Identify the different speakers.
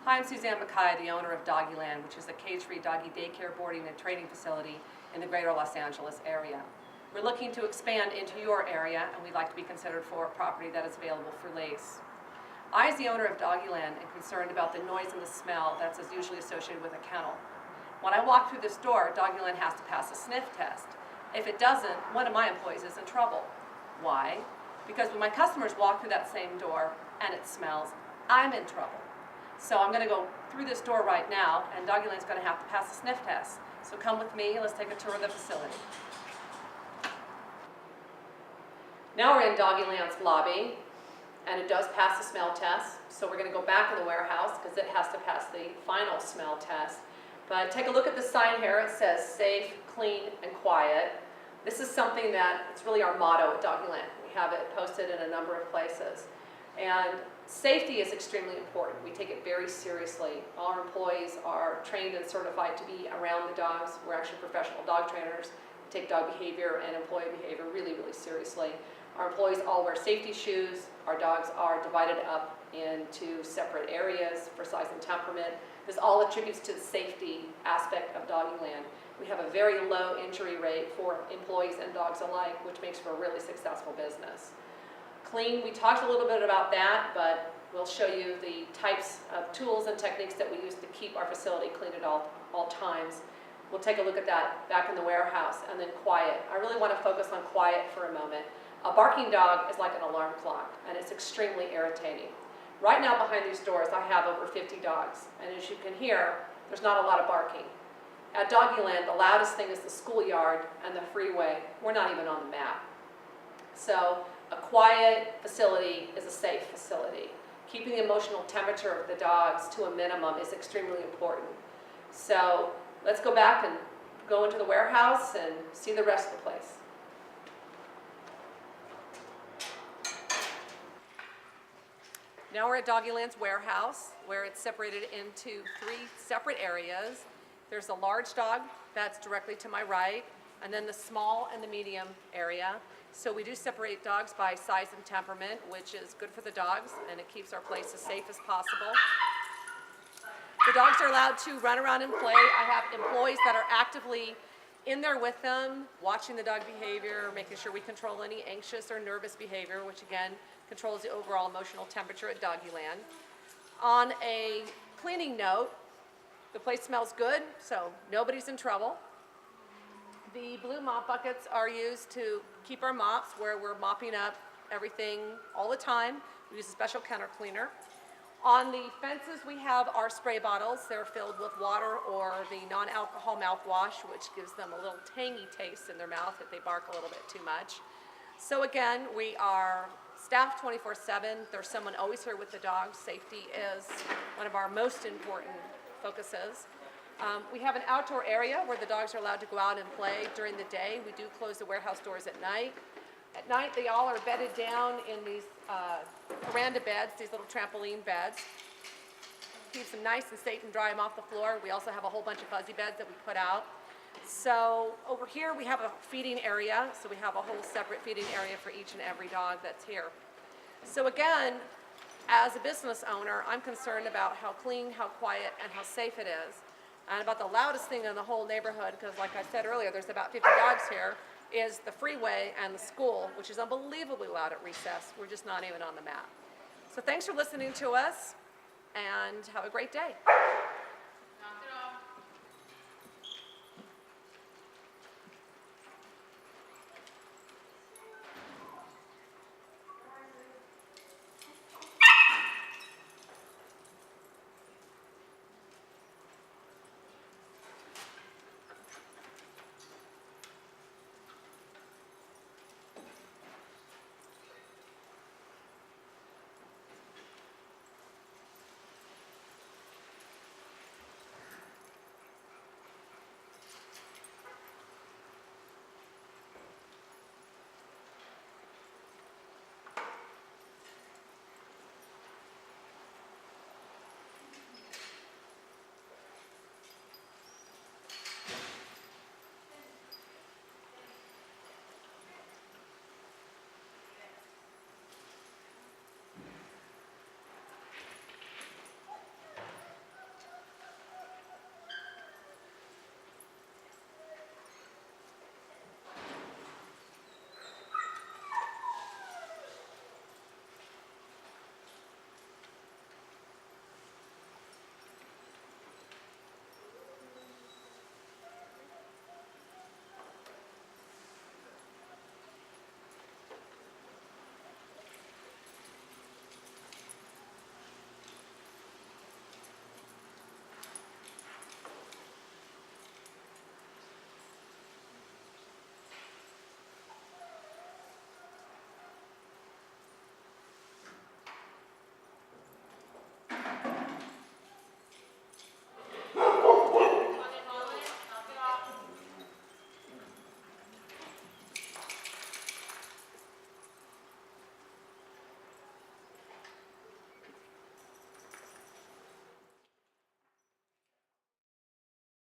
Speaker 1: Hi, I'm Suzanne Mackay, the owner of Doggieland, which is a cage-free doggy daycare boarding and training facility in the greater Los Angeles area. We're looking to expand into your area, and we'd like to be considered for a property that is available for lease. I, as the owner of Doggieland, am concerned about the noise and the smell that's usually associated with a kennel. When I walk through this door, Doggieland has to pass a sniff test. If it doesn't, one of my employees is in trouble. Why? Because when my customers walk through that same door and it smells, I'm in trouble. So I'm going to go through this door right now, and Doggieland's going to have to pass a sniff test. So come with me, let's take a tour of the facility. Now we're in Doggieland's lobby, and it does pass the smell test. So we're going to go back in the warehouse because it has to pass the final smell test. But take a look at the sign here. It says safe, clean, and quiet. This is something that it's really our motto at Doggieland. We have it posted in a number of places. And safety is extremely important. We take it very seriously. All our employees are trained and certified to be around the dogs. We're actually professional dog trainers. We take dog behavior and employee behavior really, really seriously. Our employees all wear safety shoes. Our dogs are divided up into separate areas for size and temperament. This all attributes to the safety aspect of Doggieland. We have a very low injury rate for employees and dogs alike, which makes for a really successful business. Clean, we talked a little bit about that, but we'll show you the types of tools and techniques that we use to keep our facility clean at all times. We'll take a look at that back in the warehouse. And then quiet. I really want to focus on quiet for a moment. A barking dog is like an alarm clock, and it's extremely irritating. Right now behind these doors I have over 50 dogs, and as you can hear, there's not a lot of barking. At Doggieland, the loudest thing is the schoolyard and the freeway. We're not even on the map. So a quiet facility is a safe facility. Keeping the emotional temperature of the dogs to a minimum is extremely important. So let's go back and go into the warehouse and see the rest of the place. Now we're at Doggieland's warehouse, where it's separated into 3 separate areas. There's a large dog that's directly to my right, and then the small and the medium area. So we do separate dogs by size and temperament, which is good for the dogs, and it keeps our place as safe as possible. The dogs are allowed to run around and play. I have employees that are actively in there with them, watching the dog behavior, making sure we control any anxious or nervous behavior, which again controls the overall emotional temperature at Doggieland. On a cleaning note, the place smells good, so nobody's in trouble. The blue mop buckets are used to keep our mops where we're mopping up everything all the time. We use a special counter cleaner. On the fences we have our spray bottles. They're filled with water or the non-alcohol mouthwash, which gives them a little tangy taste in their mouth if they bark a little bit too much. So again, we are staffed 24/7. There's someone always here with the dogs. Safety is one of our most important focuses. We have an outdoor area where the dogs are allowed to go out and play during the day. We do close the warehouse doors at night. At night, they all are bedded down in these veranda beds, these little trampoline beds. Keeps them nice and safe and dry them off the floor. We also have a whole bunch of fuzzy beds that we put out. So over here we have a feeding area. So we have a whole separate feeding area for each and every dog that's here. So again, as a business owner, I'm concerned about how clean, how quiet, and how safe it is. And about the loudest thing in the whole neighborhood, because like I said earlier, there's about 50 dogs here, is the freeway and the school, which is unbelievably loud at recess. We're just not even on the map. So thanks for listening to us, and have a great day.